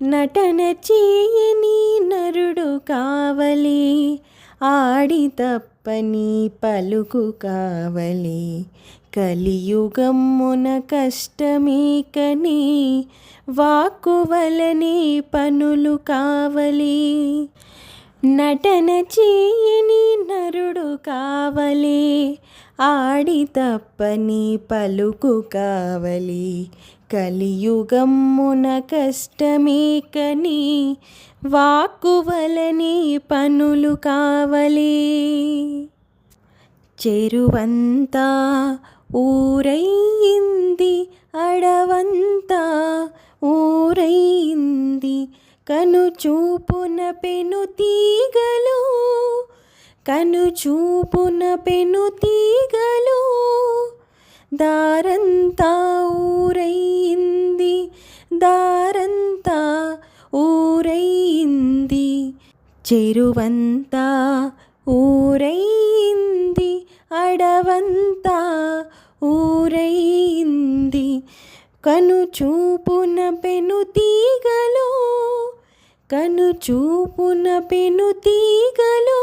నటన చేయని నరుడు కావలి, ఆడి తప్పని పలుకు కావలి. కలియుగమ్మున కష్టమీకని, వాక్కు వలనే పనులు కావలి. నటన చేయని నరుడు కావలి, ఆడి తప్పని పలుకు కావలి. కలియుగమ్మున కష్టమీకని, వాక్కు వలనే పనులు కావలి. చెరువంతా ఊరయింది, అడవంతా ఊరయింది. కనుచూపున పెనుతీగలు, కనుచూపున పెనుతీగలు. దారంతా ఊరయింది, దారంతా ఊరయింది. చెరువంతా ఊరయింది, అడవంతా ఊరయింది. కనుచూపున పెనుతీగలు, కనుచూపున పెనుతీగలు.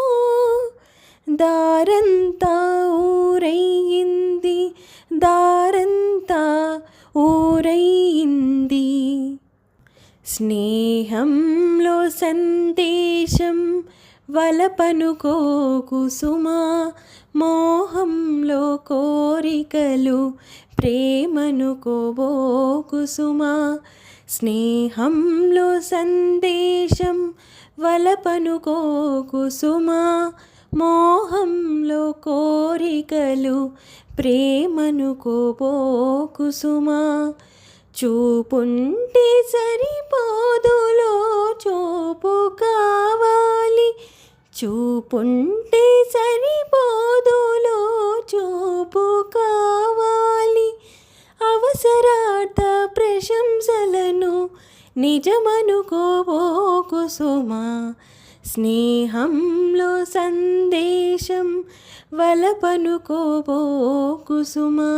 దారంతా ఊరయింది, దారంతా ఊరయింది. స్నేహంలో సందేశం వలపనుకోకు సుమా, మోహంలో కోరికలు ప్రేమనుకోబోకు సుమా. స్నేహంలో సందేశం వలపనుకోకు సుమా, మోహంలో కోరికలు ప్రేమనుకోబోకు సుమా. చూపుంటే సరిపోదులో చూపు కావాలి, చూపుంటే సరిపోదులో చూపు కావాలి. అవసరార్థ ప్రశంసలను నిజమనుకోబోకు సుమా. స్నేహంలో సందేశం వలపనుకోబోకు సుమా.